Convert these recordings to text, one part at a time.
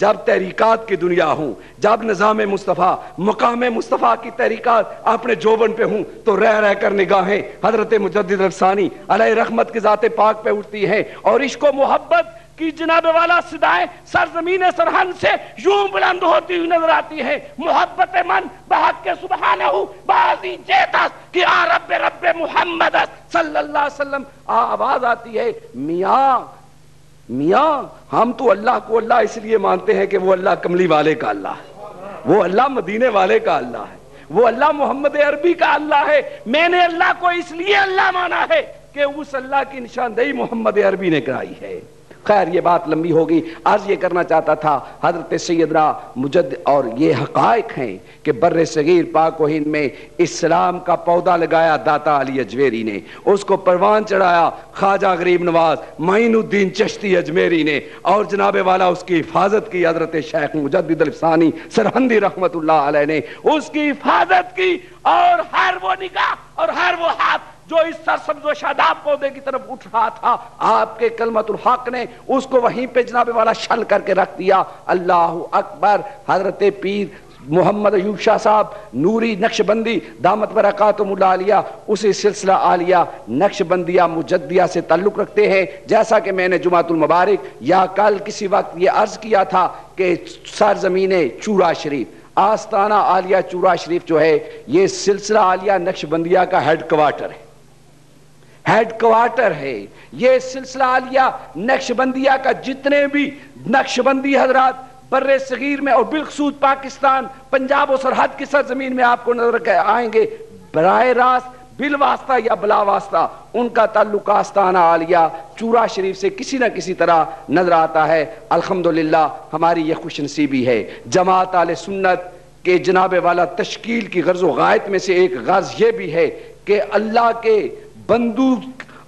جب تحریکات کی دنیا ہوں، جب نظام مصطفیٰ مقام مصطفیٰ کی تحریکات اپنے جوبن پہ ہوں، تو رہ رہ کر نگاہیں حضرت مجدد الثانی علیہ رحمت کی ذات پاک پہ اٹھتی ہیں، اور عشق و محبت کی جناب والا صدائیں سرزمین سرہند سے یوں بلند ہوتی ہوئی نظر آتی ہیں۔ محبت من بحق سبحانہ بازی جیتس کہ آ رب رب محمد صلی اللہ علیہ وسلم، آواز آتی ہے میاں میاں ہم تو اللہ کو اللہ اس لیے مانتے ہیں کہ وہ اللہ کملی والے کا اللہ ہے، وہ اللہ مدینے والے کا اللہ ہے، وہ اللہ محمد عربی کا اللہ ہے۔ میں نے اللہ کو اس لیے اللہ مانا ہے کہ اس اللہ کی نشاندہی محمد عربی نے کرائی ہے۔ خیر یہ بات لمبی ہوگی، عرض یہ کرنا چاہتا تھا حضرت سیدنا مجدد، اور یہ حقائق ہیں کہ بر صغیر پاک و ہند میں اسلام کا پودا لگایا داتا علی اجمیری نے، اس کو پروان چڑھایا خواجہ غریب نواز معین الدین چشتی اجمیری نے، اور جناب والا اس کی حفاظت کی حضرت شیخ مجدد الثانی سرہندی رحمت اللہ علیہ نے اس کی حفاظت کی، اور ہر وہ نگاہ اور ہر وہ ہاتھ جو اس سرسبز و شاداب پودے کی طرف اٹھ رہا تھا، آپ کے کلمت الحق نے اس کو وہیں پہ جناب والا شل کر کے رکھ دیا۔ اللہ اکبر۔ حضرت پیر محمد ایوب شاہ صاحب نوری نقشبندی دامت برکاتہم العالیہ اسی سلسلہ عالیہ نقشبندیہ مجدیہ سے تعلق رکھتے ہیں، جیسا کہ میں نے جمعۃ المبارک یا کل کسی وقت یہ عرض کیا تھا کہ سرزمین چورا شریف، آستانہ عالیہ چورا شریف جو ہے یہ سلسلہ عالیہ نقشبندیہ کا ہیڈ کوارٹر ہے، ہیڈ کوارٹر ہے یہ سلسلہ عالیہ نقشبندیہ کا۔ جتنے بھی نقشبندی حضرات بر صغیر میں اور بالخصوص پاکستان پنجاب و سرحد کی سرزمین میں آپ کو نظر آئیں گے، براہ راست بالواسطہ یا بلا واسطہ ان کا تعلق آستانہ عالیہ چورا شریف سے کسی نہ کسی طرح نظر آتا ہے۔ الحمدللہ ہماری یہ خوش نصیبی ہے۔ جماعت اہل سنت کے جناب والا تشکیل کی غرض و غایت میں سے ایک غرض یہ بھی ہے کہ اللہ کے بندو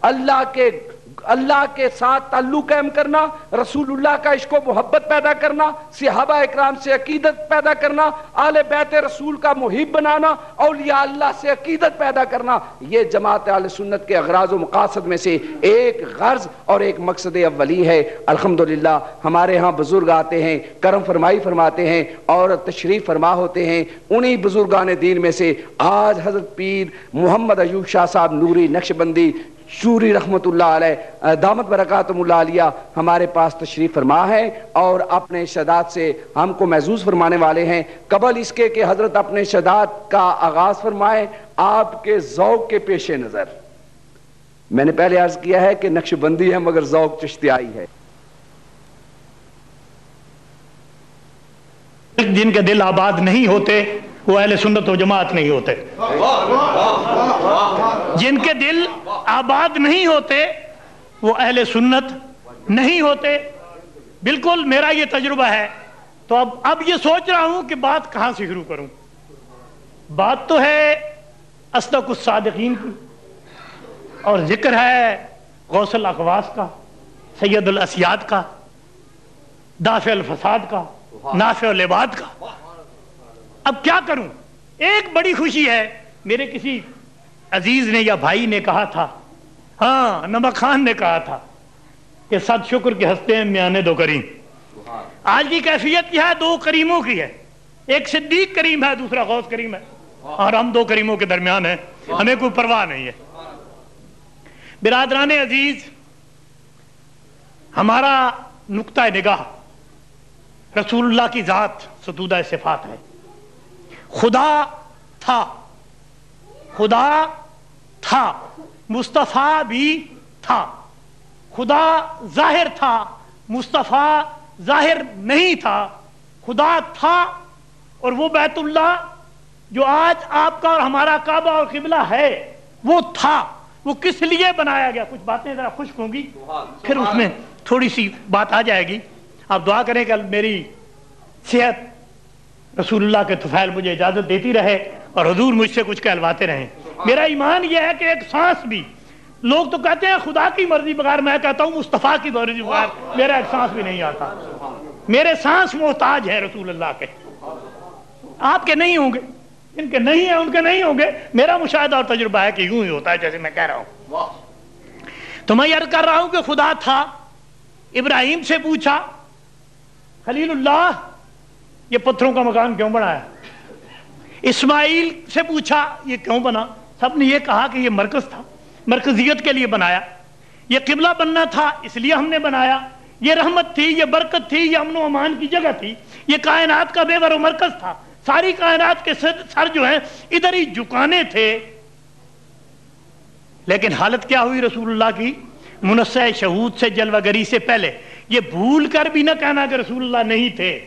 اللہ کے ساتھ تعلق قائم کرنا، رسول اللہ کا عشق و محبت پیدا کرنا، صحابہ اکرام سے عقیدت پیدا کرنا، آل بیت رسول کا محب بنانا، اولیاء اللہ سے عقیدت پیدا کرنا، یہ جماعت اہل سنت کے اغراض و مقاصد میں سے ایک غرض اور ایک مقصد اولی ہے۔ الحمدللہ ہمارے ہاں بزرگ آتے ہیں، کرم فرمائی فرماتے ہیں اور تشریف فرما ہوتے ہیں۔ انہی بزرگان دین میں سے آج حضرت پیر محمد ایوب شاہ صاحب نوری نقشبندی شوری رحمت اللہ علیہ دامت برکاتہم اللہ علیہ ہمارے پاس تشریف فرما ہے اور اپنے ارشادات سے ہم کو محظوظ فرمانے والے ہیں۔ قبل اس کے کہ حضرت اپنے ارشادات کا آغاز فرمائے، آپ کے ذوق کے پیش نظر میں نے پہلے عرض کیا ہے کہ نقشبندی ہے مگر ذوق چشتیائی ہے۔ جن کے دل آباد نہیں ہوتے وہ اہل سنت و جماعت نہیں ہوتے، جن کے دل آباد نہیں ہوتے وہ اہل سنت نہیں ہوتے۔ بالکل میرا یہ تجربہ ہے۔ تو اب یہ سوچ رہا ہوں کہ بات کہاں سے شروع کروں۔ بات تو ہے اصدق الصادقین کی، اور ذکر ہے غوث الاقواس کا، سید الاسیاد کا، دافع الفساد کا، نافع العباد کا۔ اب کیا کروں؟ ایک بڑی خوشی ہے، میرے کسی عزیز نے یا بھائی نے کہا تھا، ہاں نمک خان نے کہا تھا کہ صد شکر کے ہستے ہیں میانے دو کریم۔ آج کی کیفیت کیا ہے؟ دو کریموں کی ہے، ایک صدیق کریم ہے، دوسرا غوث کریم ہے، اور ہم دو کریموں کے درمیان ہیں، ہمیں کوئی پرواہ نہیں ہے۔ برادران عزیز، ہمارا نقطہ نگاہ رسول اللہ کی ذات ستودہ صفات ہے۔ خدا تھا، خدا تھا، مصطفیٰ بھی تھا۔ خدا ظاہر تھا، مصطفیٰ ظاہر نہیں تھا۔ خدا تھا، اور وہ بیت اللہ جو آج آپ کا اور ہمارا کعبہ اور قبلہ ہے وہ تھا۔ وہ کس لیے بنایا گیا؟ کچھ باتیں ذرا خشک ہوں گی، پھر اس میں تھوڑی سی بات آ جائے گی۔ آپ دعا کریں کہ میری صحت رسول اللہ کے طفیل مجھے اجازت دیتی رہے اور حضور مجھ سے کچھ کہلواتے رہیں۔ میرا ایمان یہ ہے کہ ایک سانس بھی، لوگ تو کہتے ہیں خدا کی مرضی بغیر، میں کہتا ہوں مصطفیٰ کی مرضی بغیر میرا ایک سانس بھی نہیں آتا۔ میرے سانس محتاج ہے رسول اللہ کے۔ آپ کے نہیں ہوں گے، ان کے نہیں ہیں، ان کے نہیں ہوں گے۔ میرا مشاہدہ اور تجربہ ہے کہ یوں ہی ہوتا ہے جیسے میں کہہ رہا ہوں۔ تو میں عرض کر رہا ہوں کہ خدا تھا، ابراہیم سے پوچھا خلیل اللہ یہ پتھروں کا مکان کیوں بنایا؟ اسماعیل سے پوچھا یہ کیوں بنا؟ سب نے یہ کہا کہ یہ مرکز تھا، مرکزیت کے لیے بنایا، یہ قبلہ بننا تھا اس لیے ہم نے بنایا، یہ رحمت تھی، یہ برکت تھی، یہ امن و امان کی جگہ تھی، یہ کائنات کا محور و مرکز تھا، ساری کائنات کے سر جو ہیں ادھر ہی جھکانے تھے۔ لیکن حالت کیا ہوئی رسول اللہ کی؟ منصع شہود سے جلوہ گری سے پہلے یہ بھول کر بھی نہ کہنا کہ رسول اللہ نہیں تھے،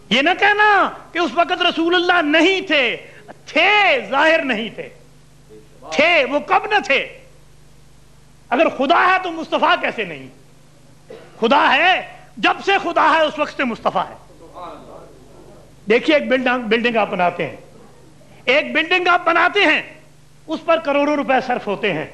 یہ نہ کہنا کہ اس وقت رسول اللہ نہیں تھے، تھے ظاہر نہیں تھے، تھے وہ کب نہ تھے؟ اگر خدا ہے تو مصطفیٰ کیسے نہیں؟ خدا ہے، جب سے خدا ہے اس وقت سے مصطفیٰ ہے۔ دیکھیے ایک بلڈنگ آپ بناتے ہیں، ایک بلڈنگ آپ بناتے ہیں، اس پر کروڑوں روپے صرف ہوتے ہیں،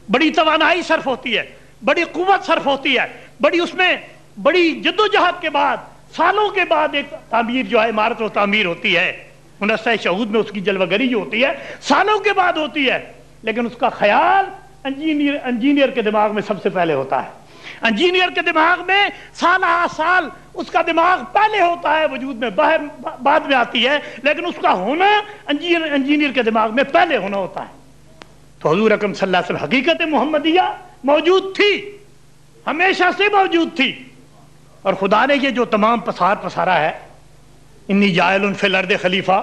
بڑی توانائی صرف ہوتی ہے، بڑی قوت صرف ہوتی ہے، بڑی اس میں بڑی جدوجہد کے بعد سالوں کے بعد ایک تعمیر جو ہے عمارت و تعمیر ہوتی ہے، منصع شہود میں اس کی جلوہ گری جو ہوتی ہے سالوں کے بعد ہوتی ہے، لیکن اس کا خیال انجینئر کے دماغ میں سب سے پہلے ہوتا ہے۔ انجینئر کے دماغ میں سال سال اس کا دماغ پہلے ہوتا ہے، وجود میں بعد میں آتی ہے، لیکن اس کا ہونا انجینئر کے دماغ میں پہلے ہونا ہوتا ہے۔ تو حضور اکرم صلی اللہ علیہ وسلم حقیقت محمدیہ موجود تھی، ہمیشہ سے موجود تھی، اور خدا نے یہ جو تمام پسارا ہے، انی جاعل فی الارض خلیفہ،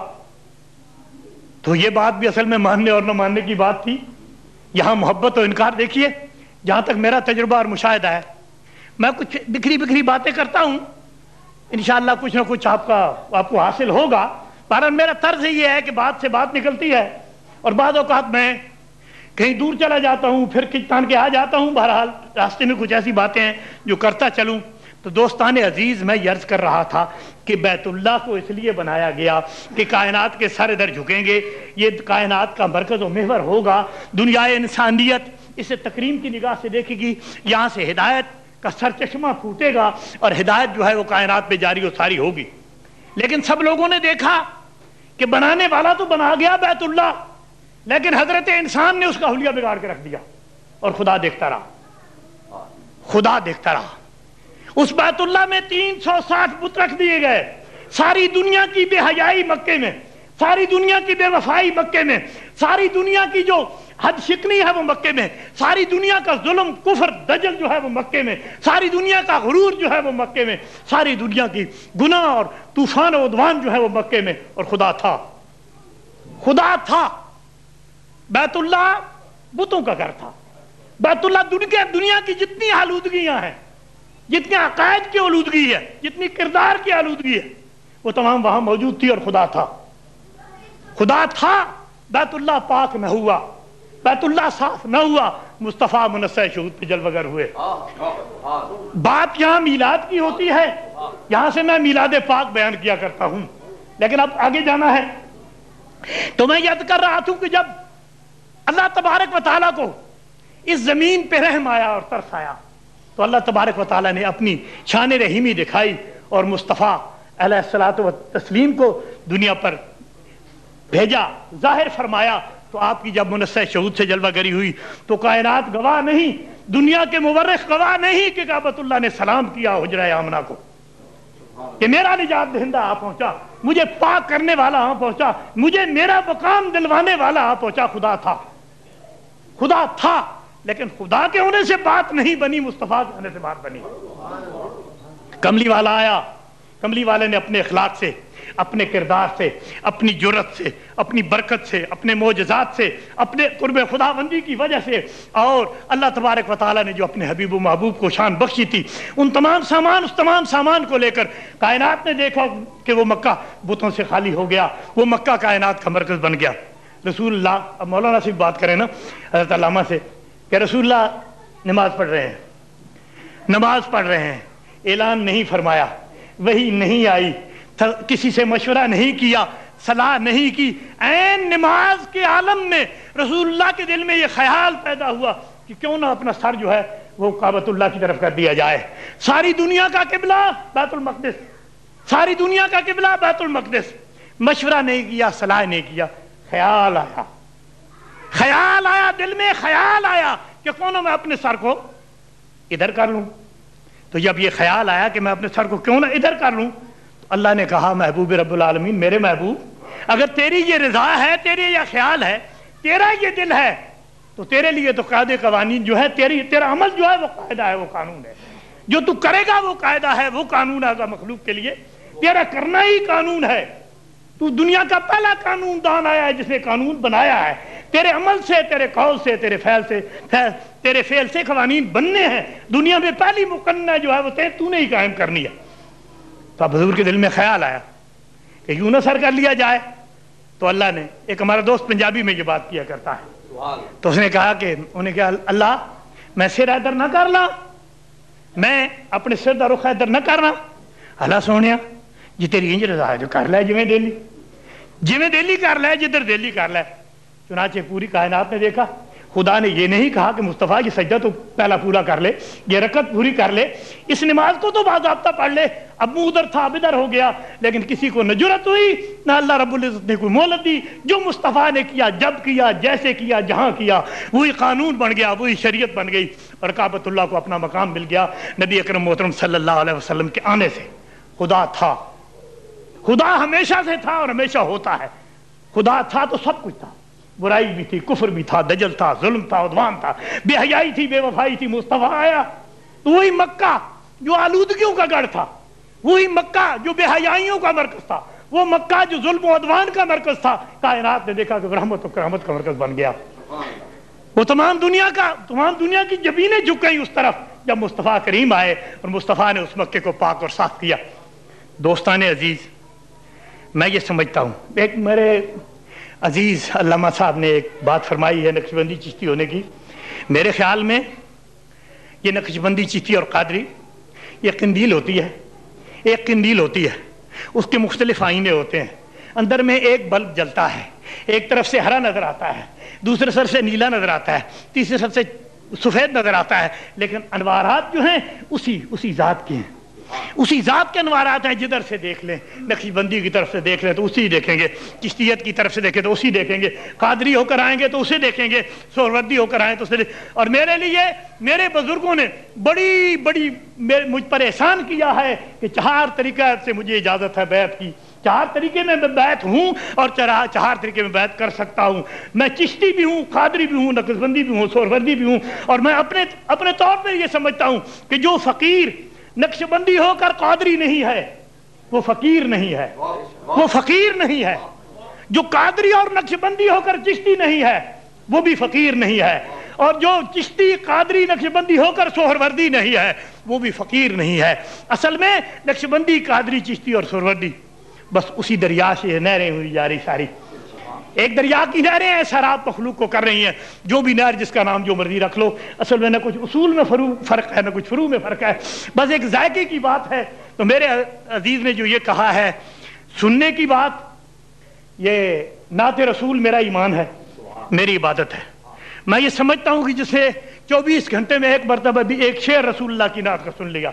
تو یہ بات بھی اصل میں ماننے اور نہ ماننے کی بات تھی۔ یہاں محبت و انکار دیکھیے، جہاں تک میرا تجربہ اور مشاہدہ ہے، میں کچھ بکھری باتیں کرتا ہوں، انشاءاللہ کچھ نہ کچھ آپ کو حاصل ہوگا، پر میرا طرز یہ ہے کہ بات سے بات نکلتی ہے، اور بعض اوقات میں کہیں دور چلا جاتا ہوں، پھر کھچتان کے آ جاتا ہوں، بہرحال راستے میں کچھ ایسی باتیں ہیں جو کرتا چلوں۔ تو دوستان عزیز، میں عرض کر رہا تھا کہ بیت اللہ کو اس لیے بنایا گیا کہ کائنات کے سر ادھر جھکیں گے، یہ کائنات کا مرکز و محور ہوگا، دنیا انسانیت اسے تکریم کی نگاہ سے دیکھے گی، یہاں سے ہدایت کا سر چشمہ پھوٹے گا، اور ہدایت جو ہے وہ کائنات پہ جاری و ساری ہوگی۔ لیکن سب لوگوں نے دیکھا کہ بنانے والا تو بنا گیا بیت اللہ، لیکن حضرت انسان نے اس کا حلیہ بگاڑ کے رکھ دیا، اور خدا دیکھتا رہا، خدا دیکھتا رہا۔ اس بیت اللہ میں 360 بت رکھ دیے گئے، ساری دنیا کی بے حیائی مکے میں، ساری دنیا کی بے وفائی مکے میں، ساری دنیا کی جو حد شکنی ہے وہ مکے میں، ساری دنیا کا ظلم کفر دجل جو ہے وہ مکے میں، ساری دنیا کا غرور جو ہے وہ مکے میں، ساری دنیا کی گناہ اور طوفان و عدوان جو ہے وہ مکے میں، اور خدا تھا، خدا تھا۔ بیت اللہ بتوں کا گھر تھا، بیت اللہ دنیا کی جتنی آلودگیاں ہیں، جتنی عقائد کی آلودگی ہے، جتنی کردار کی آلودگی ہے، وہ تمام وہاں موجود تھی، اور خدا تھا، خدا تھا۔ بیت اللہ پاک نہ ہوا، بیت اللہ صاف نہ ہوا، مصطفیٰ منصع شہود پہ جلوہ گر ہوئے۔ بات یہاں میلاد کی ہوتی ہے، یہاں سے میں میلاد پاک بیان کیا کرتا ہوں، لیکن اب آگے جانا ہے۔ تو میں یاد کر رہا تھا کہ جب اللہ تبارک و تعالیٰ کو اس زمین پہ رحم آیا اور ترس آیا، تو اللہ تبارک و تعالیٰ نے اپنی شان رحیمی دکھائی، اور مصطفیٰ علیہ الصلوۃ والتسلیم کو دنیا پر بھیجا، ظاہر فرمایا۔ تو آپ کی جب منصع شہود سے جلوہ گری ہوئی تو کائنات گواہ نہیں، دنیا کے مورخ گواہ نہیں کہ کعبۃ اللہ نے سلام کیا حجرہ آمنہ کو کہ میرا نجات دہندہ آ پہنچا، مجھے پاک کرنے والا آ پہنچا، مجھے میرا مقام دلوانے والا آ پہنچا۔ خدا تھا، خدا تھا، لیکن خدا کے ہونے سے بات نہیں بنی، مصطفیٰ کے ہونے سے بات بنی۔ کملی والا آیا، کملی والے نے اپنے اخلاق سے، اپنے کردار سے، اپنی جرت سے، اپنی برکت سے، اپنے معجزات سے، اپنے قرب خداوندی کی وجہ سے، اور اللہ تبارک و تعالیٰ نے جو اپنے حبیب و محبوب کو شان بخشی تھی، اس تمام سامان کو لے کر کائنات نے دیکھا کہ وہ مکہ بتوں سے خالی ہو گیا، وہ مکہ کائنات کا مرکز بن گیا۔ رسول اللہ، اب مولانا سے بات کریں نا حضرت علامہ سے، کہ رسول اللہ نماز پڑھ رہے ہیں، اعلان نہیں فرمایا، وحی نہیں آئی، کسی سے مشورہ نہیں کیا، صلاح نہیں کی، عین نماز کے عالم میں رسول اللہ کے دل میں یہ خیال پیدا ہوا کہ کیوں نہ اپنا سر جو ہے وہ کعبۃ اللہ کی طرف کر دیا جائے۔ ساری دنیا کا قبلہ بیت المقدس، ساری دنیا کا قبلہ بیت المقدس، مشورہ نہیں کیا، صلاح نہیں کیا، خیال آیا دل میں، خیال آیا کہ کیوں نہ میں اپنے سر کو ادھر کر لوں، تو جب یہ خیال آیا کہ میں اپنے سر کو کیوں نہ ادھر کر لوں، تو اللہ نے کہا محبوب رب العالمین، میرے محبوب اگر تیری یہ رضا ہے، تیرے یہ خیال ہے، تیرا یہ دل ہے، تو تیرے لیے تو قاعدے قوانین جو ہے، تیرا عمل جو ہے وہ قاعدہ ہے، وہ قانون ہے، جو تو کرے گا وہ قاعدہ ہے، وہ قانون ہے مخلوق کے لیے، تیرا کرنا ہی قانون ہے۔ تو دنیا کا پہلا قانون دان آیا ہے جس نے قانون بنایا ہے، تیرے عمل سے، تیرے قول سے، تیرے فعل سے قوانین بننے ہیں، دنیا میں پہلی مقننہ جو ہے وہ تو نے ہی قائم کرنی ہے۔ تو اب حضور کے دل میں خیال آیا کہ یوں نہ سر کر لیا جائے، تو اللہ نے، ایک ہمارا دوست پنجابی میں یہ بات کیا کرتا ہے، تو اس نے کہا کہ انہیں کہا اللہ میں سر ادھر نہ کر لا، میں اپنے سر دا رخ ادھر نہ کرنا، اللہ سونیا جی تیری انج رضا ہے جو کر لے، جویں دلی کر لے، جدھر دلی کر لے۔ چنانچہ پوری کائنات نے دیکھا، خدا نے یہ نہیں کہا کہ مصطفیٰ یہ سجدہ تو پہلا پورا کر لے، یہ رکعت پوری کر لے، اس نماز کو تو باضابطہ پڑھ لے، اب منہ ادھر تھا اب ادھر ہو گیا، لیکن کسی کو نہ جرت ہوئی نہ اللہ رب العزت نے کوئی مہلت دی۔ جو مصطفیٰ نے کیا، جب کیا، جیسے کیا، جہاں کیا، وہی قانون بن گیا، وہی شریعت بن گئی، اور کعبۃ اللہ کو اپنا مقام مل گیا۔ نبی اکرم محترم صلی اللہ علیہ وسلم کے آنے سے خدا تھا، خدا ہمیشہ سے تھا اور ہمیشہ ہوتا ہے۔ خدا تھا تو سب کچھ تھا، برائی بھی تھی، کفر بھی تھا، دجل تھا، ظلم تھا، عدوان تھا، بے حیائی تھی، بے وفائی تھی۔ مصطفیٰ آیا تو وہی مکہ جو آلودگیوں کا گڑھ تھا، وہی مکہ جو بے حیائیوں کا مرکز تھا، وہ مکہ جو ظلم و عدوان کا مرکز تھا، کائنات نے دیکھا کہ رحمت و کرامت کا مرکز بن گیا۔ وہ تمام دنیا کی جبینیں جھک گئیں اس طرف جب مصطفیٰ کریم آئے، اور مصطفیٰ نے اس مکے کو پاک اور صاف کیا۔ دوستان عزیز، میں یہ سمجھتا ہوں، ایک میرے عزیز علامہ صاحب نے ایک بات فرمائی ہے نقشبندی چشتی ہونے کی۔ میرے خیال میں یہ نقشبندی چشتی اور قادری یہ قندیل ہوتی ہے، ایک قندیل ہوتی ہے، اس کے مختلف آئینے ہوتے ہیں، اندر میں ایک بلب جلتا ہے، ایک طرف سے ہرا نظر آتا ہے، دوسرے طرف سے نیلا نظر آتا ہے، تیسرے طرف سے سفید نظر آتا ہے، لیکن انوارات جو ہیں اسی ذات کے ہیں، اسی ذات کے انوارات ہیں۔ جدھر سے دیکھ لیں، نقشبندی کی طرف سے دیکھ لیں تو اسی دیکھیں گے، چشتیت کی طرف سے دیکھیں تو اسی دیکھیں گے، قادری ہو کر آئیں گے تو اسے دیکھیں گے، سہروردی ہو کر آئیں تو اسے۔ اور میرے لیے میرے بزرگوں نے بڑی مجھ پر احسان کیا ہے کہ 4 طریقہ سے مجھے اجازت ہے بیعت کی، 4 طریقے میں بیعت ہوں اور 4 طریقے میں بیعت کر سکتا ہوں۔ میں چشتی بھی ہوں، قادری بھی ہوں، نقشبندی بھی ہوں، سہروردی بھی ہوں، اور میں اپنے طور پر یہ سمجھتا ہوں کہ جو فقیر نقشبندی ہو کر قادری نہیں ہے وہ فقیر نہیں ہے، وہ فقیر نہیں ہے۔ جو قادری اور نقشبندی ہو کر چشتی نہیں ہے وہ بھی فقیر نہیں ہے، اور جو چشتی قادری نقشبندی ہو کر سہروردی نہیں ہے وہ بھی فقیر نہیں ہے۔ اصل میں نقشبندی، قادری، چشتی اور سہروردی بس اسی دریا سے نہریں ہوئی جا رہی ساری، ایک دریا کی نہریں ہیں، سیراب مخلوق کو کر رہی ہیں۔ جو بھی نہر جس کا نام جو مرضی رکھ لو، اصل میں نہ کچھ اصول میں فرق ہے، نہ کچھ فروع میں فرق ہے، بس ایک ذائقے کی بات ہے۔ تو میرے عزیز نے جو یہ کہا ہے سننے کی بات، یہ نعت رسول میرا ایمان ہے، میری عبادت ہے۔ میں یہ سمجھتا ہوں کہ جسے 24 گھنٹے میں ایک مرتبہ بھی ایک شعر رسول اللہ کی نعت کا سن لیا،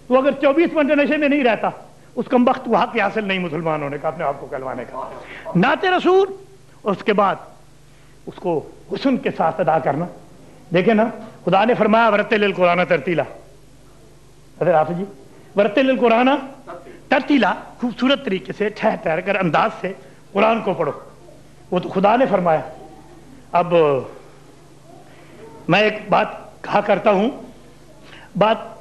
تو اگر 24 گھنٹے نشے میں نہیں رہتا، اس کم وقت وہ حق حاصل نہیں مسلمان ہونے کا، اپنے آپ کو کہلوانے کا۔ نعت رسول، اور اس کے بعد اس کو حسن کے ساتھ ادا کرنا۔ دیکھیں نا، خدا نے فرمایا ورتل القرآن ترتیلا، حضرت حافظ جی، ورتل القرآن ترتیلا، خوبصورت طریقے سے ٹھہر کر انداز سے قرآن کو پڑھو، وہ تو خدا نے فرمایا۔ اب میں ایک بات کہا کرتا ہوں، بات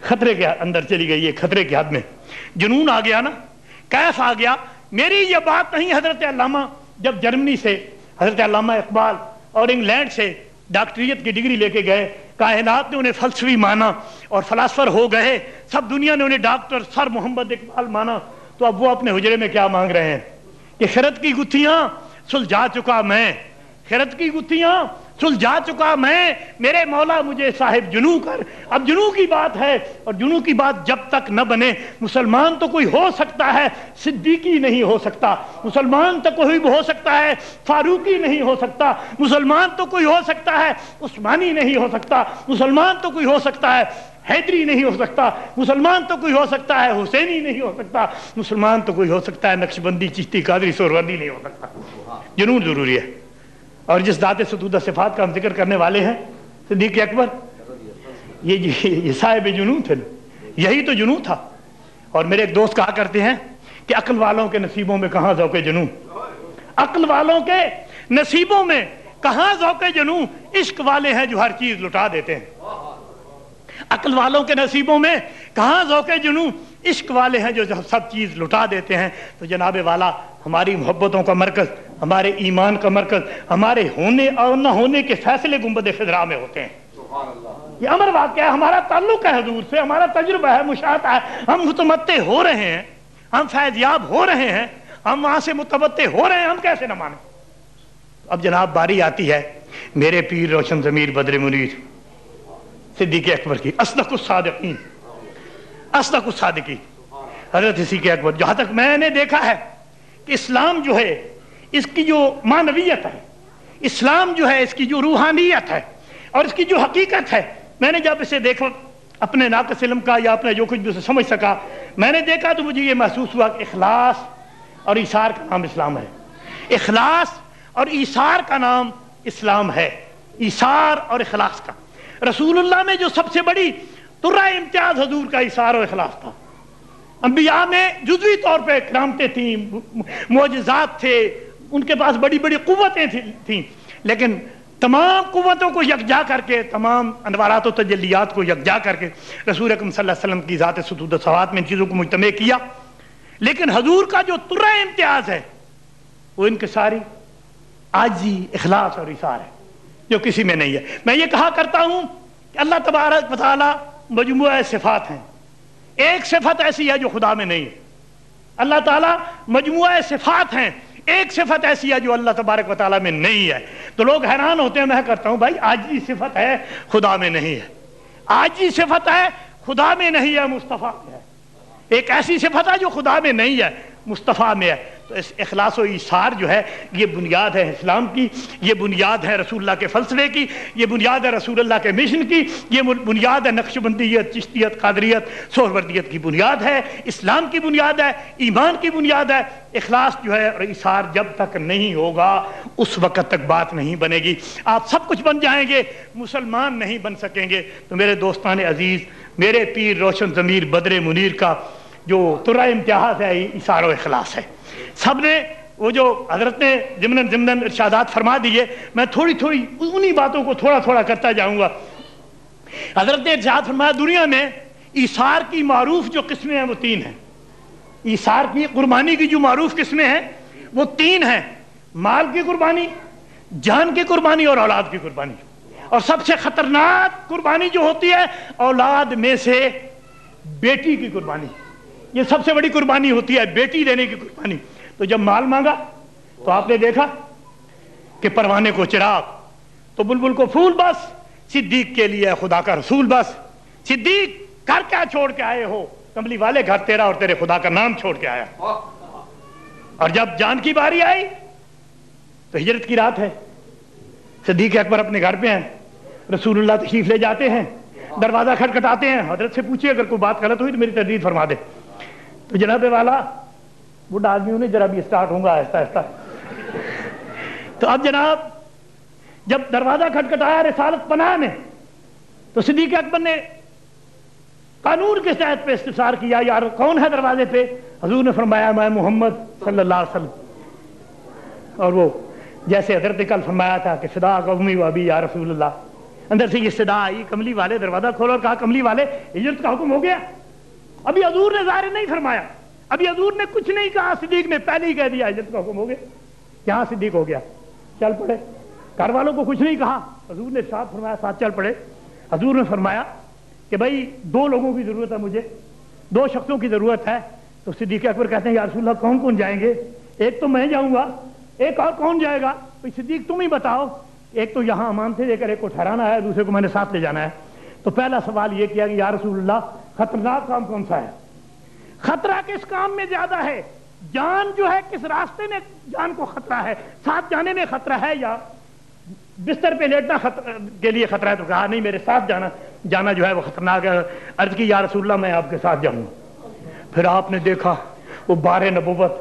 خطرے کے اندر چلی گئی ہے، خطرے کی حد میں جنون آ گیا نا، کیف آ گیا۔ میری یہ بات نہیں، حضرت علامہ جب جرمنی سے حضرت علامہ اقبال اور انگلینڈ سے ڈاکٹریت کی ڈگری لے کے گئے، کائنات نے انہیں فلسفی مانا اور فلاسفر ہو گئے، سب دنیا نے انہیں ڈاکٹر سر محمد اقبال مانا، تو اب وہ اپنے حجرے میں کیا مانگ رہے ہیں کہ خرد کی گتھیاں سلجھا چکا میں، خرد کی گتھیاں سلجھا چکا میں، میرے مولا مجھے صاحب جنوں کر۔ اب جنوں کی بات ہے، اور جنوں کی بات جب تک نہ بنے، مسلمان تو کوئی ہو سکتا ہے، صدیقی نہیں ہو سکتا، مسلمان تو کوئی ہو سکتا ہے، فاروقی نہیں ہو سکتا، مسلمان تو کوئی ہو سکتا ہے، عثمانی نہیں ہو سکتا، مسلمان تو کوئی ہو سکتا ہے، حیدری نہیں ہو سکتا، مسلمان تو کوئی ہو سکتا ہے، حسینی نہیں ہو سکتا، مسلمان تو کوئی ہو سکتا ہے، نقشبندی، چشتی، قادری، سہروردی نہیں ہو سکتا۔ جنون ضروری ہے۔ اور جس ذات ستودہ صفات کا ہم ذکر کرنے والے ہیں، صدیق اکبر، یہ صاحب جنون تھے، یہی تو جنوں تھا. اور میرے ایک دوست کہا کرتے ہیں کہ عقل والوں کے نصیبوں میں کہاں ذوق جنوں, عقل والوں کے نصیبوں میں کہاں ذوق جنوں, عشق والے ہیں جو ہر چیز لٹا دیتے ہیں. عقل والوں کے نصیبوں میں کہاں ذوق جنوں, عشق والے ہیں جو سب چیز لٹا دیتے ہیں. تو جناب والا ہماری محبتوں کا مرکز, ہمارے ایمان کا مرکز, ہمارے ہونے اور نہ ہونے کے فیصلے گنبد خضرا میں ہوتے ہیں. یہ امر واقعہ ہے, ہمارا تعلق ہے حضور سے, ہمارا تجربہ ہے, مشاہدہ ہے. ہم متمتع ہو رہے ہیں, ہم فیض یاب ہو رہے ہیں, ہم وہاں سے متمتع ہو رہے ہیں, ہم کیسے نہ مانیں. اب جناب باری آتی ہے میرے پیر روشن ضمیر بدر منیر صدیق اکبر کی, اصدق الصادقین, اصدق الصادقین حضرت صدیق اکبر. جہاں تک میں نے دیکھا ہے کہ اسلام جو ہے اس کی جو معنویت ہے, اسلام جو ہے اس کی جو روحانیت ہے اور اس کی جو حقیقت ہے, میں نے جب اسے دیکھا اپنے ناقص علم کا یا اپنے جو کچھ بھی اسے سمجھ سکا, میں نے دیکھا تو مجھے یہ محسوس ہوا کہ اخلاص اور ایثار کا نام اسلام ہے. اخلاص اور ایثار کا نام اسلام ہے. ایثار اور اخلاص کا, رسول اللہ میں جو سب سے بڑی ترہ امتیاز حضور کا ایثار اور اخلاص تھا. انبیاء میں جزوی طور پہ کرامتیں تھیں, معجزات تھے, ان کے پاس بڑی بڑی قوتیں تھیں, لیکن تمام قوتوں کو یکجا کر کے, تمام انوارات و تجلیات کو یکجا کر کے رسول اکرم صلی اللہ علیہ وسلم کی ذات ستود و صفات میں ان چیزوں کو مجتمع کیا. لیکن حضور کا جو ترہ امتیاز ہے وہ انکساری, عاجزی, اخلاص اور ایثار ہے, جو کسی میں نہیں ہے. میں یہ کہا کرتا ہوں کہ اللہ تبارک و تعالی مجموعہ صفات ہیں, ایک صفت ایسی ہے جو خدا میں نہیں ہے. اللہ تعالیٰ مجموعہ صفات ہیں, ایک صفت ایسی ہے جو اللہ تبارک و تعالیٰ میں نہیں ہے. تو لوگ حیران ہوتے ہیں, میں کہتا ہوں بھائی عاجزی صفت ہے, خدا میں نہیں ہے. عاجزی صفت ہے, خدا میں نہیں ہے, مصطفیٰ میں ہے. ایک ایسی صفت ہے جو خدا میں نہیں ہے, مصطفیٰ میں ہے. تو اس اخلاص و ایثار جو ہے یہ بنیاد ہے اسلام کی, یہ بنیاد ہے رسول اللہ کے فلسفے کی, یہ بنیاد ہے رسول اللہ کے مشن کی, یہ بنیاد ہے نقشبندیت, چشتیت, قادریت, سہروردیت کی بنیاد ہے, اسلام کی بنیاد ہے, ایمان کی بنیاد ہے. اخلاص جو ہے اور ایثار جب تک نہیں ہوگا اس وقت تک بات نہیں بنے گی. آپ سب کچھ بن جائیں گے, مسلمان نہیں بن سکیں گے. تو میرے دوستان عزیز, میرے پیر روشن ضمیر بدر منیر کا جو ترہ امتیاز ہے ایثار و اخلاص ہے. سب نے وہ جو حضرت نے ضمن ارشادات فرما دیے, میں تھوڑی تھوڑی انہی باتوں کو تھوڑا تھوڑا کرتا جاؤں گا. حضرت نے ارشاد فرمایا دنیا میں ایثار کی معروف جو قسمیں ہیں وہ 3 ہیں. ایثار کی, قربانی کی جو معروف قسمیں ہیں وہ 3 ہیں. مال کی قربانی, جان کی قربانی اور اولاد کی قربانی. اور سب سے خطرناک قربانی جو ہوتی ہے اولاد میں سے بیٹی کی قربانی. یہ سب سے بڑی قربانی ہوتی ہے, بیٹی دینے کی قربانی. تو جب مال مانگا تو آپ نے دیکھا کہ پروانے کو چراغ تو بلبل کو پھول, بس صدیق کے لیے خدا کا رسول بس. صدیق گھر کیا چھوڑ کے آئے ہو, کملی والے گھر تیرا اور تیرے خدا کا نام چھوڑ کے آیا. اور جب جان کی باری آئی تو ہجرت کی رات ہے, صدیق اکبر اپنے گھر پہ ہیں, رسول اللہ تشریف لے جاتے ہیں, دروازہ کھٹکھٹاتے ہیں. حضرت سے پوچھیے اگر کوئی بات غلط ہوئی تو میری تردید فرما دے. تو جناب والا بوڑھا آدمی انہیں ذرا بھی اسٹارٹ ہوں گا آہستہ آہستہ. تو اب جناب جب دروازہ کھٹکھٹایا رسالت پناہ میں تو صدیق اکبر نے قانون کے تحت پہ استفسار کیا, یار کون ہے دروازے پہ؟ حضور نے فرمایا میں محمد صلی اللہ علیہ وسلم. اور وہ جیسے حضرت نے کل فرمایا تھا کہ صدا قومی و ابی یا رسول اللہ, اندر سے یہ صدا آئی, کملی والے دروازہ کھولو, اور کہا کملی والے ہجرت کا حکم ہو گیا. ابھی حضور نے ظاہر نہیں فرمایا, ابھی حضور نے کچھ نہیں کہا, صدیق نے پہلے ہی کہہ دیا ہجرت کا حکم ہو گیا. کہاں صدیق ہو گیا, چل پڑے. گھر والوں کو کچھ نہیں کہا, حضور نے ساتھ فرمایا ساتھ چل پڑے. حضور نے فرمایا کہ بھائی 2 لوگوں کی ضرورت ہے مجھے, 2 شخصوں کی ضرورت ہے. تو صدیق اکبر کہتے ہیں یا رسول اللہ کون کون جائیں گے؟ ایک تو میں جاؤں گا, ایک اور کون جائے گا؟ صدیق تم ہی بتاؤ. ایک تو یہاں امان سے لے کر ایک کو ٹھہرانا ہے, دوسرے کو میں نے ساتھ لے جانا ہے. تو پہلا سوال یہ کیا کہ یا رسول اللہ خطرناک کام کون سا ہے؟ خطرہ کس کام میں زیادہ ہے؟ جان جو ہے کس راستے میں جان کو خطرہ ہے, ساتھ جانے میں خطرہ ہے یا بستر پہ لیٹنا کے لیے خطرہ ہے؟ تو کہا نہیں, میرے ساتھ جانا جو ہے وہ خطرناک ہے. عرض کی یا رسول اللہ میں آپ کے ساتھ جاؤں. پھر آپ نے دیکھا وہ بار نبوت,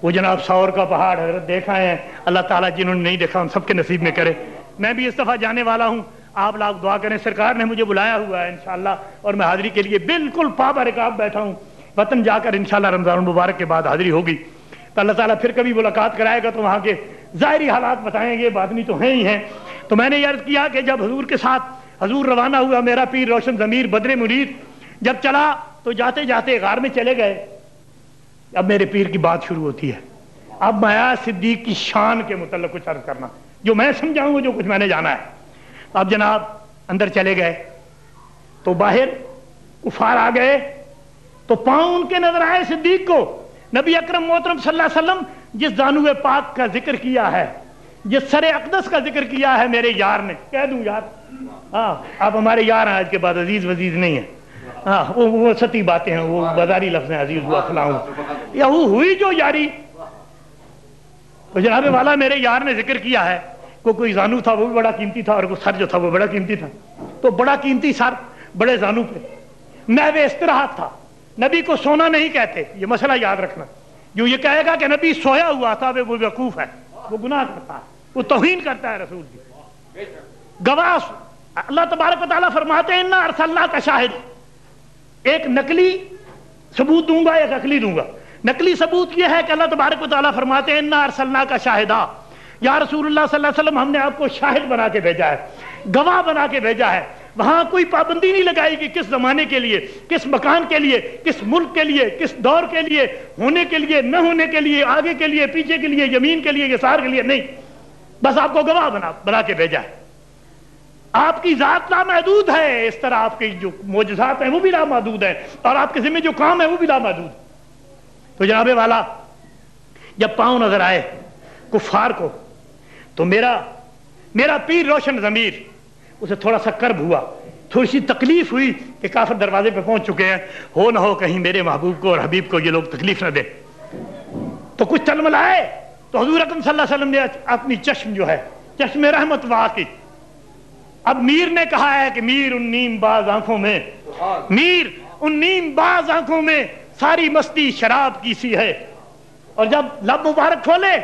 وہ جناب سور کا پہاڑ حضرت دیکھا ہے. اللہ تعالیٰ جنہوں نے نہیں دیکھا ان سب کے نصیب میں کرے. میں بھی اس دفعہ جانے والا ہوں, آپ لوگ دعا کریں، سرکار نے مجھے بلایا ہوا ہے انشاءاللہ، اور میں حاضری کے لیے بالکل پابہ رکاب بیٹھا ہوں. وطن جا کر انشاءاللہ رمضان المبارک کے بعد حاضری ہوگی تو اللہ تعالیٰ پھر کبھی ملاقات کرائے گا تو وہاں کے ظاہری حالات بتائیں گے، باطنی تو ہیں ہی ہیں. تو میں نے یہ عرض کیا کہ جب حضور کے ساتھ حضور روانہ ہوا، میرا پیر روشن ضمیر بدر منیر جب چلا تو جاتے جاتے غار میں چلے گئے. اب میرے پیر کی بات شروع ہوتی ہے. اب میں صدیق کی شان کے متعلق کچھ عرض کرنا، جو میں سمجھاؤں گا، جو کچھ میں نے جانا ہے. اب جناب اندر چلے گئے تو باہر کفار آ گئے تو پاؤں ان کے نظر آئے صدیق کو. نبی اکرم محترم صلی اللہ علیہ وسلم جس زانو پاک کا ذکر کیا ہے، جس سر اقدس کا ذکر کیا ہے میرے یار نے، کہہ دوں یار، ہاں آپ ہمارے یار ہیں، آج کے بعد عزیز وزیز نہیں ہیں. ہاں وہ ستی باتیں ہیں، وہ بازاری لفظ ہیں، عزیز ہوا فلاں یا وہ ہوئی جو یاری. تو جناب والا میرے یار نے ذکر کیا ہے، کوئی زانو تھا وہ بھی بڑا قیمتی تھا، اور کوئی سر جو تھا وہ بڑا قیمتی تھا. تو بڑا قیمتی سر بڑے زانو پہ محو استراحت تھا. نبی کو سونا نہیں کہتے، یہ مسئلہ یاد رکھنا. جو یہ کہے گا کہ نبی سویا ہوا تھا وہ بیوقوف ہے، وہ گناہ کرتا ہے، وہ توہین کرتا ہے رسول کی. گواہ اللہ تبارک و تعالیٰ فرماتے ہیں انا ارسلناک شاہد. ایک نقلی ثبوت دوں گا، ایک عقلی دوں گا. نقلی ثبوت یہ ہے کہ اللہ تبارک و تعالیٰ فرماتے ہیں انا ارسلناک شاہدا، یا رسول اللہ صلی اللہ علیہ وسلم ہم نے آپ کو شاہد بنا کے بھیجا ہے، گواہ بنا کے بھیجا ہے. وہاں کوئی پابندی نہیں لگائی کہ کس زمانے کے لیے، کس مکان کے لیے، کس ملک کے لیے، کس دور کے لیے، ہونے کے لیے، نہ ہونے کے لیے، آگے کے لیے، پیچھے کے لیے، یمین کے لیے، یسار کے لیے نہیں. بس آپ کو گواہ بنا کے بھیجا ہے. آپ کی ذات لامحدود ہے، اس طرح آپ کی جو معجزات ہیں وہ بھی لامحدود ہیں، اور آپ کے ذمہ جو کام ہے وہ بھی لامحدود. تو جناب والا جب پاؤں نظر آئے کفار کو تو میرا پیر روشن ضمیر اسے تھوڑا سا کرب ہوا، تھوڑی سی تکلیف ہوئی کہ کافر دروازے پہ پہنچ چکے ہیں، ہو نہ ہو کہیں میرے محبوب کو اور حبیب کو یہ لوگ تکلیف نہ دے. تو کچھ تلملائے تو حضور اکرم صلی اللہ علیہ وسلم نے اپنی چشم جو ہے، چشم رحمت وہاں کی. اب میر نے کہا ہے کہ میر ان نیم باز آنکھوں میں، میر ان نیم باز آنکھوں میں ساری مستی شراب کی سی ہے. اور جب لب مبارک کھولے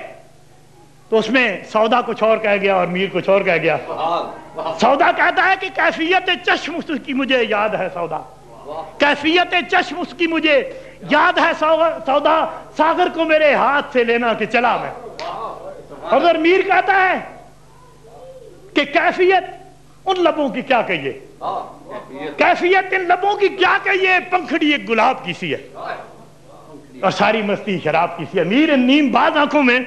تو اس میں سودا کچھ اور کہہ گیا اور میر کچھ اور کہہ گیا. سودا کہتا ہے کہ کیفیت چشم اس کی مجھے یاد ہے، سودا کیفیت چشم اس کی مجھے یاد ہے، سودا ساغر کو میرے ہاتھ سے لینا کہ چلا میں. اور میر کہتا ہے کہ کیفیت ان لبوں کی کیا کہیے، کیفیت ان لبوں کی کیا کہیے، پنکھڑی ایک گلاب کی سی ہے اور ساری مستی شراب کی سی ہے. میر ان نیم باز آنکھوں میں،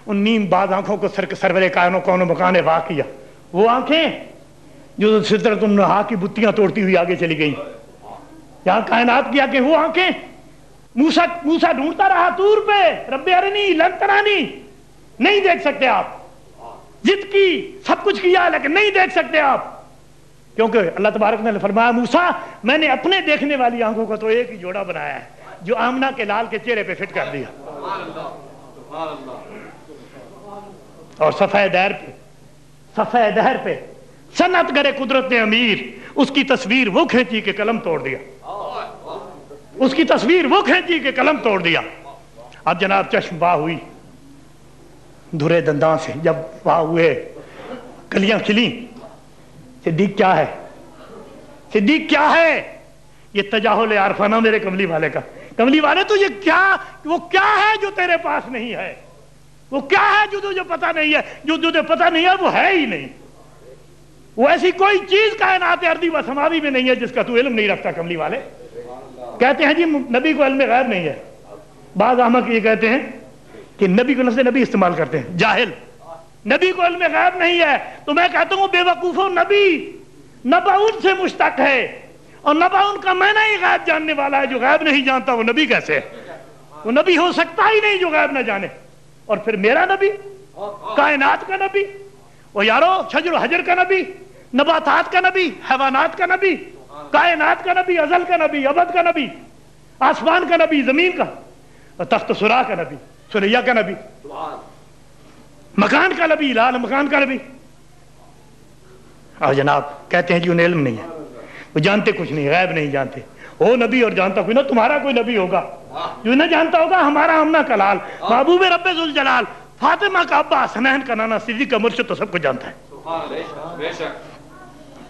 ان نیم باز آنکھوں کو سرور کائنوں کون مکان واقعہ، وہ آنکھیں جو سدرۃ المنتہا کی بتیاں توڑتی ہوئی آگے چلی گئی، یہاں کائنات کی آنکھیں، وہ آنکھیں موسیٰ ڈھونڈتا رہا طور پہ، رب ارنی لن ترانی، نہیں دیکھ سکتے آپ. جد کی سب کچھ کیا لیکن نہیں دیکھ سکتے آپ، کیونکہ اللہ تبارک نے فرمایا موسیٰ میں نے اپنے دیکھنے والی آنکھوں کا تو ایک ہی جوڑا بنایا ہے جو آمنہ کے لال کے چہرے پہ فٹ کر دیا. اور صفحہ دہر پہ صنعت گرے قدرت نے امیر اس کی تصویر وہ کھینچی کہ قلم توڑ دیا، اس کی تصویر وہ کھینچی کہ قلم توڑ دیا. اب جناب چشم واہ ہوئی دھرے دنداں سے، جب واہ ہوئے کلیاں کھلیں. صدیق کیا ہے، صدیق کیا ہے، یہ تجاہل عارفانہ میرے کملی والے کا. کملی والے تو یہ کیا، وہ کیا ہے جو تیرے پاس نہیں ہے، وہ کیا ہے جو تجھے پتا نہیں ہے، جو تجھے پتا نہیں ہے وہ ہے ہی نہیں. وہ ایسی کوئی چیز کائنات ارضی و سماوی میں نہیں ہے جس کا تو علم نہیں رکھتا. کملی والے کہتے ہیں جی نبی کو علم غیب نہیں ہے. بعض احمق یہ کہتے ہیں کہ نبی کو لفظ نبی استعمال کرتے ہیں، جاہل، نبی کو علم غیب نہیں ہے. تو میں کہتا ہوں بے وقوفوں، نبی نبعون سے مشتق ہے، اور نبعون کا معنی ہی غیب جاننے والا ہے. جو غیب نہیں جانتا وہ نبی کیسے ہے؟ وہ نبی ہو سکتا ہی نہیں جو غیب نہ جانے. اور پھر میرا نبی، کائنات کا نبی، وہ یارو شجر و حجر کا نبی، نباتات کا نبی، حیوانات کا نبی، کائنات کا نبی، ازل کا نبی، ابد کا نبی، آسمان کا نبی، زمین کا، اور تخت سرا کا نبی، سریا کا نبی، مکان کا نبی، لال مکان کا نبی. اور جناب کہتے ہیں جی انہیں علم نہیں ہے، وہ جانتے کچھ نہیں، غیب نہیں جانتے. ہو نبی اور جانتا کوئی نہ، تمہارا کوئی نبی ہوگا جو نہ جانتا ہوگا ہمارا ہمنا کلال، محبوب رب ذوالجلال، فاطمہ کا ابا، حسنین کا نانا، صدیق کا مرشد تو سب کو جانتا ہے.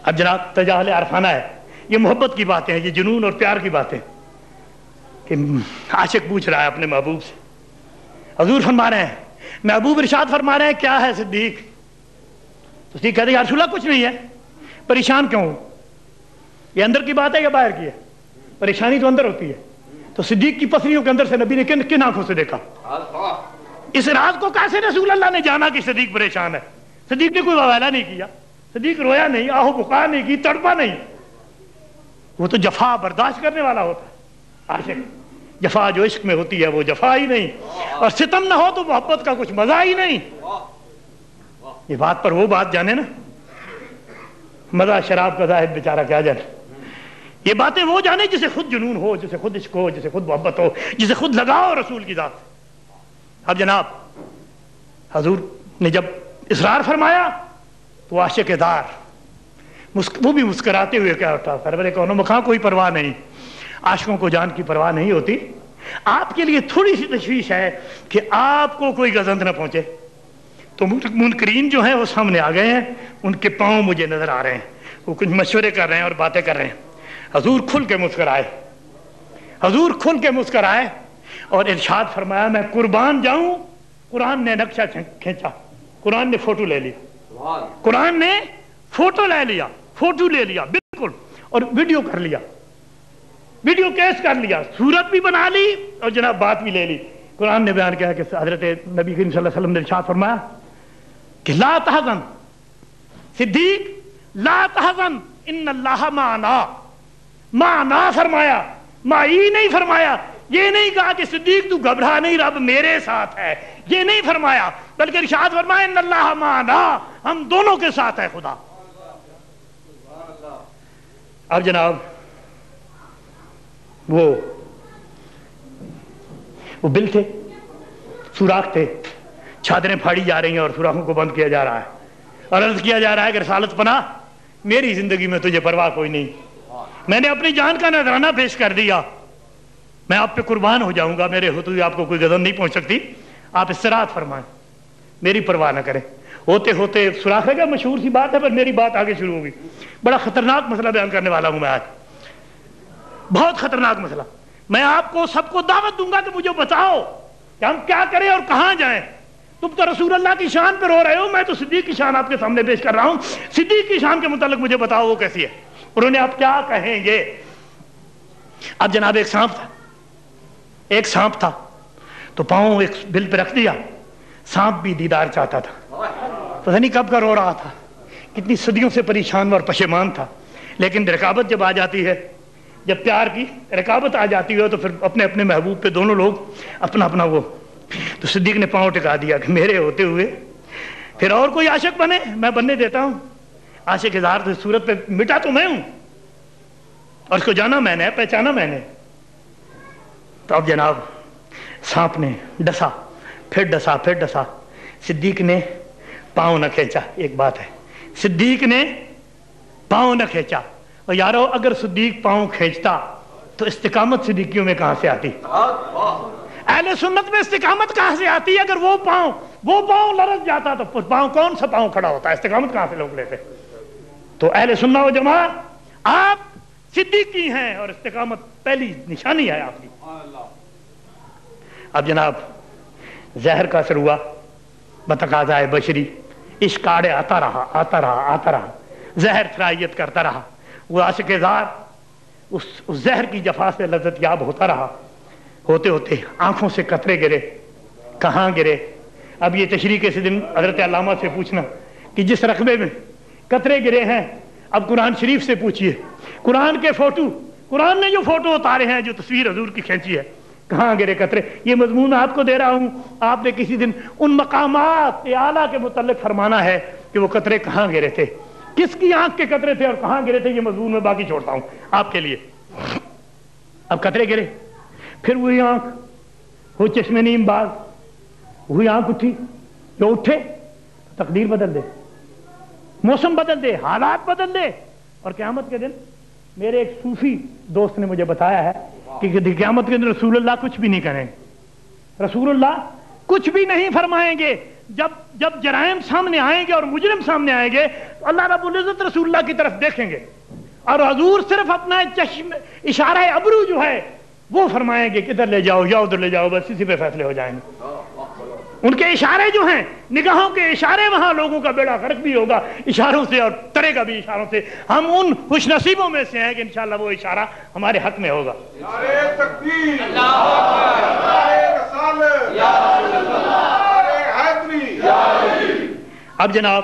اب جناب تجاہل عرفانہ ہے، یہ محبت کی باتیں ہیں، یہ جنون اور پیار کی باتیں کہ عاشق پوچھ رہا ہے اپنے محبوب سے. حضور فرما رہے ہیں، محبوب ارشاد فرما رہے ہیں کیا ہے صدیق؟ تو صدیق کہتے ہیں یا رسول اللہ کچھ نہیں ہے. پریشان کیوں ہو؟ یہ اندر کی بات ہے یا باہر کی ہے؟ پریشانی تو اندر ہوتی ہے. تو صدیق کی پسلیوں کے اندر سے نبی نے کن آنکھوں سے دیکھا؟ اس راز کو کیسے رسول اللہ نے جانا کہ صدیق پریشان ہے؟ صدیق نے کوئی واویلا نہیں کیا، صدیق رویا نہیں، آہو بکا نہیں کی، تڑپا نہیں. وہ تو جفا برداشت کرنے والا ہوتا ہے عاشق. جفا جو عشق میں ہوتی ہے وہ جفا ہی نہیں، اور ستم نہ ہو تو محبت کا کچھ مزہ ہی نہیں. یہ بات پر وہ بات جانے نا، مزہ شراب کا زاہد بیچارہ کیا جانے. یہ باتیں وہ جانے جسے خود جنون ہو، جسے خود عشق ہو، جسے خود محبت ہو، جسے خود لگاؤ رسول کی ذات. اب جناب حضور نے جب اصرار فرمایا تو عاشق دار وہ بھی مسکراتے ہوئے کیا اٹھا، سرور کونو مخاں کوئی پرواہ نہیں. عاشقوں کو جان کی پرواہ نہیں ہوتی. آپ کے لیے تھوڑی سی تشویش ہے کہ آپ کو کوئی گزند نہ پہنچے. تو منکرین جو ہیں وہ سامنے آ گئے ہیں، ان کے پاؤں مجھے نظر آ رہے ہیں، وہ کچھ مشورے کر رہے ہیں اور باتیں کر رہے ہیں. حضور کھل کے مسکرائے، حضور کھل کے مسکرائے اور ارشاد فرمایا میں قربان جاؤں. قرآن نے نقشہ کھینچا، قرآن نے فوٹو لے لیا، قرآن نے فوٹو لے لیا، فوٹو لے لیا بالکل، اور ویڈیو کر لیا، ویڈیو کیس کر لیا، صورت بھی بنا لی اور جناب بات بھی لے لی. قرآن نے بیان کیا کہ حضرت نبی کریم صلی اللہ علیہ وسلم نے ارشاد فرمایا کہ لا تحزن صدیق، لا تحزن ان اللہ معنا. معنا فرمایا، معی نہیں فرمایا. یہ نہیں کہا کہ صدیق تو گھبرا نہیں، رب میرے ساتھ ہے، یہ نہیں فرمایا، بلکہ ارشاد فرمایا ان اللہ معنا، ہم دونوں کے ساتھ ہے خدا. اب جناب وہ بل تھے، سوراخ تھے، چادریں پھاڑی جا رہی ہیں اور سوراخوں کو بند کیا جا رہا ہے اور عرض کیا جا رہا ہے کہ رسالت پناہ میری زندگی میں تجھے پرواہ کوئی نہیں، میں نے اپنی جان کا نذرانہ پیش کر دیا، میں آپ پہ قربان ہو جاؤں گا، میرے ہوتے ہوئے آپ کو کوئی غضب نہیں پہنچ سکتی، آپ استراحت فرمائیں، میری پرواہ نہ کریں. ہوتے ہوتے سوراخ ہے کیا مشہور سی بات ہے، پر میری بات آگے شروع ہوگی. بڑا خطرناک مسئلہ بیان کرنے والا ہوں میں آج، بہت خطرناک مسئلہ. میں آپ کو سب کو دعوت دوں گا کہ مجھے بتاؤ کہ ہم کیا کریں اور کہاں جائیں. تم تو رسول اللہ کی شان پہ رو رہے ہو، میں تو صدیق کی شان آپ کے سامنے پیش کر رہا ہوں. صدیق کی شان کے متعلق مجھے بتاؤ وہ کیسی ہے، انہوں نے آپ کیا کہیں گے. اب جناب ایک سانپ تھا تو پاؤں ایک بل پہ رکھ دیا. سانپ بھی دیدار چاہتا تھا، پتہ نہیں کب کا رو رہا تھا، کتنی صدیوں سے پریشان اور پشیمان تھا. لیکن رقابت جب آ جاتی ہے، جب پیار کی رقابت آ جاتی ہے تو پھر اپنے اپنے محبوب پہ دونوں لوگ اپنا اپنا وہ. تو صدیق نے پاؤں ٹکا دیا کہ میرے ہوتے ہوئے پھر اور کوئی عاشق بنے، میں بننے دیتا ہوں. عاشق اظہار تو صورت پہ مٹا تو میں ہوں اور اس کو جانا میں نے، پہچانا میں نے. تو اب جناب سانپ نے ڈسا، پھر ڈسا، پھر ڈسا. صدیق نے پاؤں نہ کھینچا. ایک بات ہے، صدیق نے پاؤں نہ کھینچا. اور یارو اگر صدیق پاؤں کھینچتا تو استقامت صدیقیوں میں کہاں سے آتی؟ اہل سنت میں استقامت کہاں سے آتی؟ اگر وہ پاؤں لرز جاتا تو پاؤں کون سا پاؤں کھڑا ہوتا ہے؟ استقامت کہاں سے لوگ لیتے؟ تو اہل سنت و جماعت آپ صدیقی ہیں اور استقامت پہلی نشانی ہے آپ کی. اب جناب زہر کا اثر ہوا بتقاضائے بشری، عشق آڑے آتا رہا آتا رہا آتا رہا، زہر ترائیت کرتا رہا. وہ عاشق زار اس زہر کی جفا سے لذت یاب ہوتا رہا. ہوتے ہوتے آنکھوں سے قطرے گرے. کہاں گرے؟ اب یہ تشریح کے دن حضرت علامہ سے پوچھنا کہ جس رقبے میں قطرے گرے ہیں، اب قرآن شریف سے پوچھئے. قرآن کے فوٹو، قرآن نے جو فوٹو اتارے ہیں، جو تصویر حضور کی کھینچی ہے، کہاں گرے قطرے؟ یہ مضمون آپ کو دے رہا ہوں، آپ نے کسی دن ان مقامات اعلیٰ کے متعلق فرمانا ہے کہ وہ قطرے کہاں گرے تھے، کس کی آنکھ کے قطرے تھے اور کہاں گرے تھے. یہ مضمون میں باقی چھوڑتا ہوں آپ کے لیے. اب قطرے گرے، پھر وہی آنکھ، وہ چشم نیم باز، وہی آنکھ اٹھی. جو اٹھے تقدیر بدل دے، موسم بدل دے، حالات بدل دے. اور قیامت کے دن میرے ایک صوفی دوست نے مجھے بتایا ہے کہ قیامت کے دن رسول اللہ کچھ بھی نہیں کریں گے، رسول اللہ کچھ بھی نہیں فرمائیں گے. جب جرائم سامنے آئیں گے اور مجرم سامنے آئیں گے تو اللہ رب العزت رسول اللہ کی طرف دیکھیں گے اور حضور صرف اپنا چشم اشارہ ابرو جو ہے وہ فرمائیں گے کہ ادھر لے جاؤ یا ادھر لے جاؤ، بس اسی پہ فیصلے ہو جائیں گے۔ ان کے اشارے جو ہیں، نگاہوں کے اشارے، وہاں لوگوں کا بیڑا غرق بھی ہوگا اشاروں سے اور ترے گا بھی اشاروں سے۔ ہم ان خوش نصیبوں میں سے ہیں کہ انشاءاللہ وہ اشارہ ہمارے حق میں ہوگا۔ نعرہ تکبیر، نعرہ رسالت، نعرہ حیدری۔ اب جناب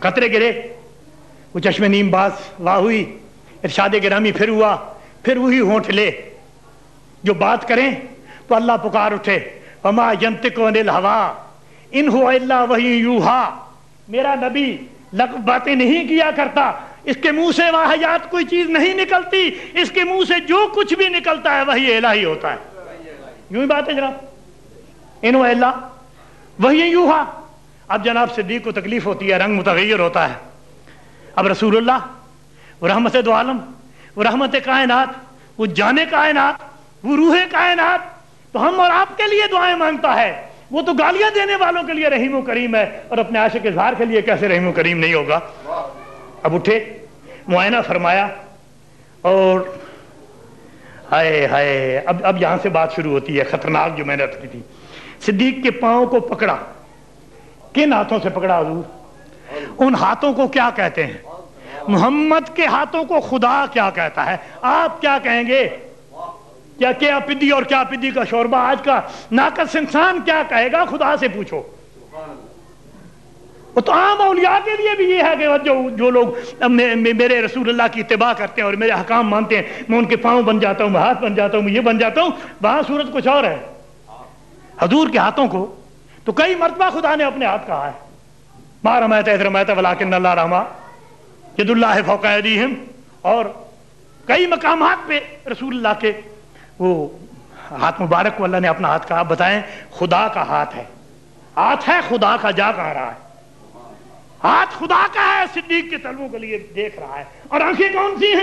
قطرے گرے، وہ چشم نیم باز واہ ہوئی، ارشاد گرامی پھر ہوا، پھر وہی ہونٹ لے جو بات کریں تو اللہ پکار اٹھے، وما ینطق عن الہوی ان هو الا وحی یوحی۔ میرا نبی لغو باتیں نہیں کیا کرتا، اس کے منہ سے واہیات کوئی چیز نہیں نکلتی، اس کے منہ سے جو کچھ بھی نکلتا ہے وحی الہی ہوتا ہے۔ یوں ہی بات ہے جناب، ان هو الا وحی یوحی۔ اب جناب صدیق کو تکلیف ہوتی ہے، رنگ متغیر ہوتا ہے۔ اب رسول اللہ وہ رحمت دو عالم، وہ رحمت کائنات، وہ جان کائنات، وہ روح کائنات، تو ہم اور آپ کے لیے دعائیں مانگتا ہے، وہ تو گالیاں دینے والوں کے لیے رحیم و کریم ہے، اور اپنے عاشق اظہار کے لیے کیسے رحیم و کریم نہیں ہوگا۔ اب اٹھے، معائنہ فرمایا، اور ہائے ہائے، اب یہاں سے بات شروع ہوتی ہے خطرناک جو میں نے عرض کی تھی۔ صدیق کے پاؤں کو پکڑا، کن ہاتھوں سے پکڑا حضور؟ ان ہاتھوں کو کیا کہتے ہیں؟ محمد کے ہاتھوں کو خدا کیا کہتا ہے؟ آپ کیا کہیں گے؟ کیا پدی اور کیا پدی کا شوربہ، آج کا ناقص انسان کیا کہے گا؟ خدا سے پوچھو۔ وہ تو عام اولیاء کے لیے بھی یہ ہے کہ جو لوگ میرے رسول اللہ کی اتباع کرتے ہیں اور میرے احکام مانتے ہیں، میں ان کے پاؤں بن جاتا ہوں، میں ہاتھ بن جاتا ہوں، میں یہ بن جاتا ہوں، وہاں صورت کچھ اور ہے۔ حضور کے ہاتھوں کو تو کئی مرتبہ خدا نے اپنے ہاتھ کہا ہے، ما رمیت اذ رمیت ولکن اللہ رمی ید اللہ فوق ایدیہم، اور کئی مقامات پہ رسول اللہ کے وہ ہاتھ مبارک کو اللہ نے اپنا ہاتھ کہا۔ بتائیں، خدا کا ہاتھ ہے، ہاتھ ہے خدا کا، جا کہاں رہا ہے؟ ہاتھ خدا کا ہے، صدیق کے تلووں کے لیے دیکھ رہا ہے، اور آنکھیں کون سی ہیں؟